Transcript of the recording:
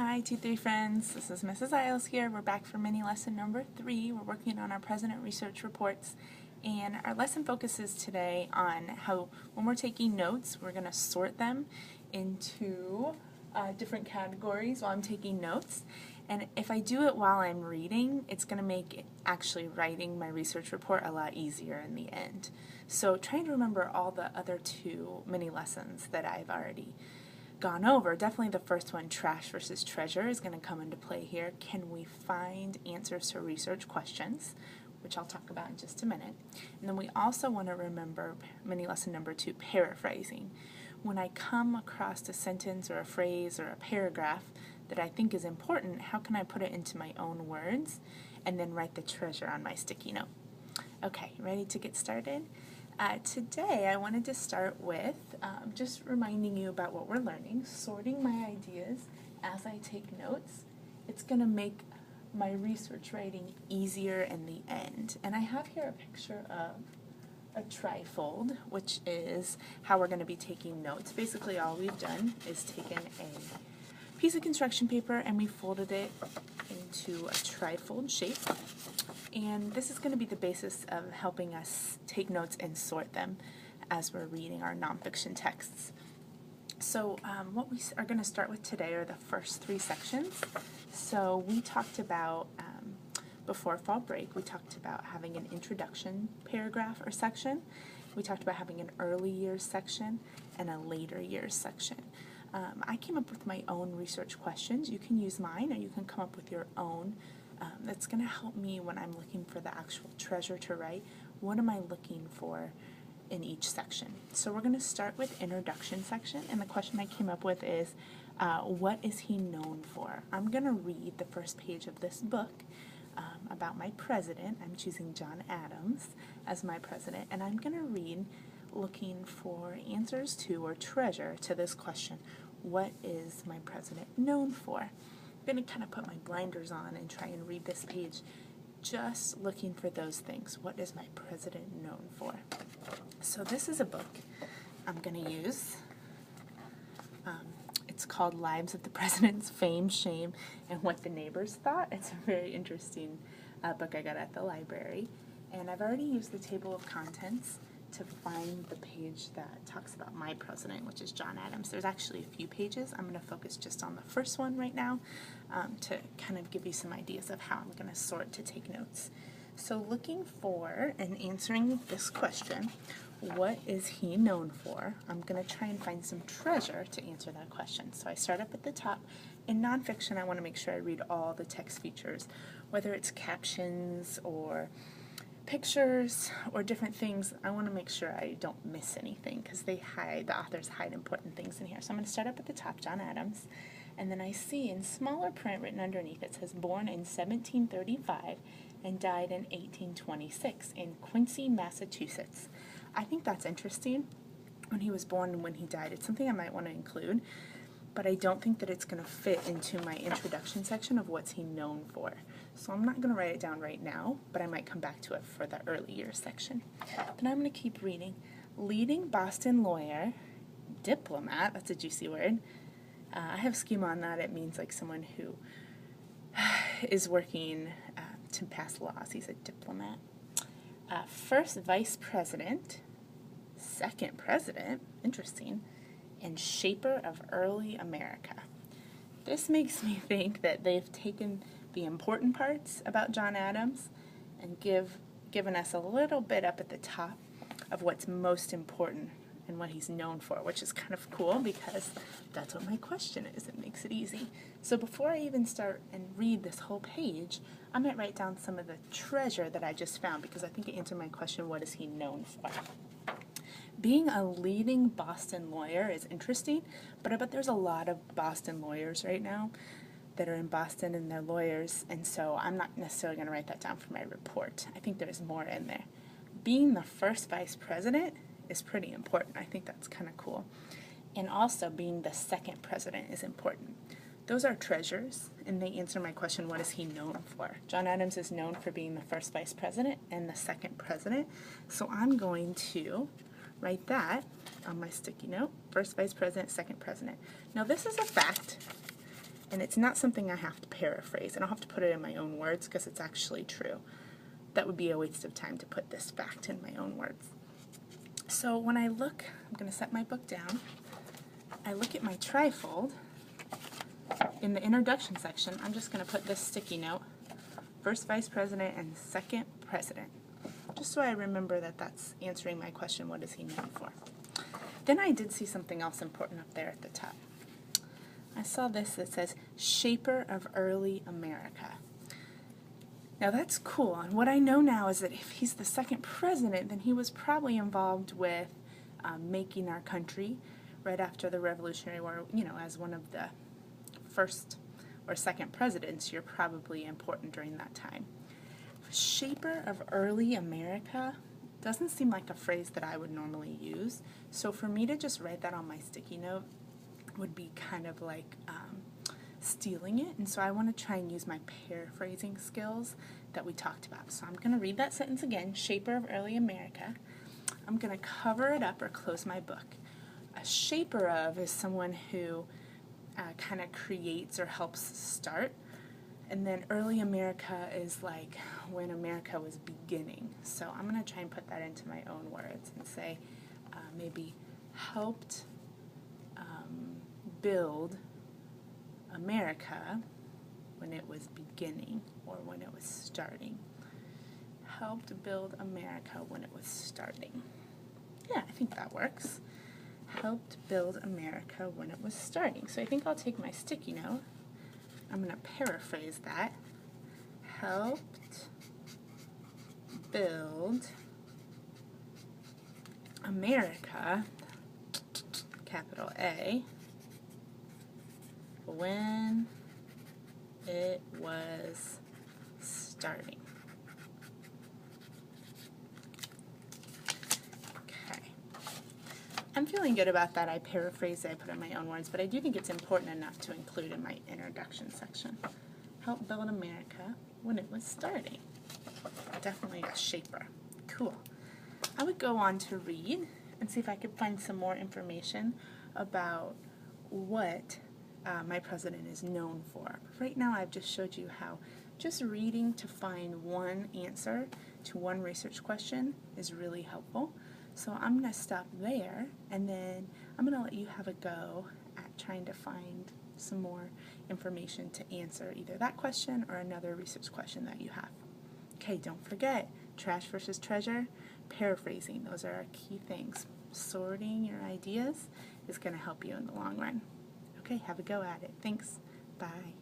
Hi, 2-3 friends. This is Mrs. Isles here. We're back for mini lesson number 3. We're working on our President Research Reports. And our lesson focuses today on how when we're taking notes, we're going to sort them into different categories while I'm taking notes. And if I do it while I'm reading, it's going to make actually writing my research report a lot easier in the end. So trying to remember all the other 2 mini lessons that I've already gone over. Definitely the first one, trash versus treasure, is going to come into play here. Can we find answers to research questions, which I'll talk about in just a minute. And then we also want to remember mini lesson number 2, paraphrasing. When I come across a sentence or a phrase or a paragraph that I think is important, how can I put it into my own words and then write the treasure on my sticky note? Okay, ready to get started? Today I wanted to start with just reminding you about what we're learning, sorting my ideas as I take notes. It's going to make my research writing easier in the end. And I have here a picture of a trifold, which is how we're going to be taking notes. Basically all we've done is taken a piece of construction paper and we folded it into a trifold shape. And this is going to be the basis of helping us take notes and sort them as we're reading our nonfiction texts. So what we are going to start with today are the first 3 sections. So we talked about, before fall break, we talked about having an introduction paragraph or section. We talked about having an early years section and a later years section. I came up with my own research questions. You can use mine or you can come up with your own. That's going to help me when I'm looking for the actual treasure to write. What am I looking for in each section? So we're going to start with introduction section, and the question I came up with is, what is he known for? I'm going to read the first page of this book about my president. I'm choosing John Adams as my president, and I'm going to read looking for answers to or treasure to this question. What is my president known for? I'm going to kind of put my blinders on and try and read this page just looking for those things. What is my president known for? So this is a book I'm going to use. It's called Lives of the Presidents, Fame, Shame, and What the Neighbors Thought. It's a very interesting book I got at the library. And I've already used the table of contents to find the page that talks about my president, which is John Adams. There's actually a few pages. I'm going to focus just on the first one right now to kind of give you some ideas of how I'm going to sort to take notes. So looking for and answering this question, what is he known for? I'm going to try and find some treasure to answer that question. So I start up at the top. In nonfiction, I want to make sure I read all the text features, whether it's captions or pictures or different things. I want to make sure I don't miss anything because the authors hide important things in here. So I'm going to start up at the top, John Adams, and then I see in smaller print written underneath it says born in 1735 and died in 1826 in Quincy, Massachusetts. I think that's interesting, when he was born and when he died. It's something I might want to include, but I don't think that it's going to fit into my introduction section of what's he known for. So I'm not going to write it down right now, but I might come back to it for the early years section. Then I'm going to keep reading. Leading Boston lawyer, diplomat, that's a juicy word. I have schema on that. It means like someone who is working to pass laws. He's a diplomat. First vice president, second president, interesting, and shaper of early America. This makes me think that they've taken the important parts about John Adams and given us a little bit up at the top of what's most important and what he's known for, which is kind of cool because that's what my question is. It makes it easy. So before I even start and read this whole page, I might write down some of the treasure that I just found because I think it answered my question, what is he known for? Being a leading Boston lawyer is interesting, but I bet there's a lot of Boston lawyers right now that are in Boston and they're lawyers, and so I'm not necessarily going to write that down for my report. I think there's more in there. Being the first vice president is pretty important. I think that's kind of cool. And also being the second president is important. Those are treasures, and they answer my question, what is he known for? John Adams is known for being the first vice president and the second president, so I'm going to write that on my sticky note. First vice president, second president. Now this is a fact. And it's not something I have to paraphrase. I don't have to put it in my own words because it's actually true. That would be a waste of time to put this fact in my own words. So when I look, I'm going to set my book down. I look at my trifold. In the introduction section, I'm just going to put this sticky note, first vice president and second president, just so I remember that that's answering my question, what is he known for? Then I did see something else important up there at the top. I saw this that says, Shaper of Early America. Now that's cool, and what I know now is that if he's the second president, then he was probably involved with making our country right after the Revolutionary War, you know, as one of the first or second presidents. You're probably important during that time. Shaper of Early America doesn't seem like a phrase that I would normally use, so for me to just write that on my sticky note would be kind of like stealing it, and so I want to try and use my paraphrasing skills that we talked about. So I'm going to read that sentence again, Shaper of Early America. I'm going to cover it up or close my book. A shaper of is someone who kind of creates or helps start, and then early America is like when America was beginning. So I'm going to try and put that into my own words and say maybe helped build America when it was beginning or when it was starting. Helped build America when it was starting. Yeah, I think that works. Helped build America when it was starting. So I think I'll take my sticky note. I'm going to paraphrase that. Helped build America, capital A, when it was starting. Okay. I'm feeling good about that. I paraphrased it, I put in my own words, but I do think it's important enough to include in my introduction section. Help build America when it was starting. Definitely a shaper. Cool. I would go on to read and see if I could find some more information about what my president is known for. Right now I've just showed you how just reading to find one answer to one research question is really helpful. So I'm going to stop there, and then I'm going to let you have a go at trying to find some more information to answer either that question or another research question that you have. Okay, don't forget, trash versus treasure, paraphrasing, those are our key things. Sorting your ideas is going to help you in the long run. Okay, have a go at it. Thanks. Bye.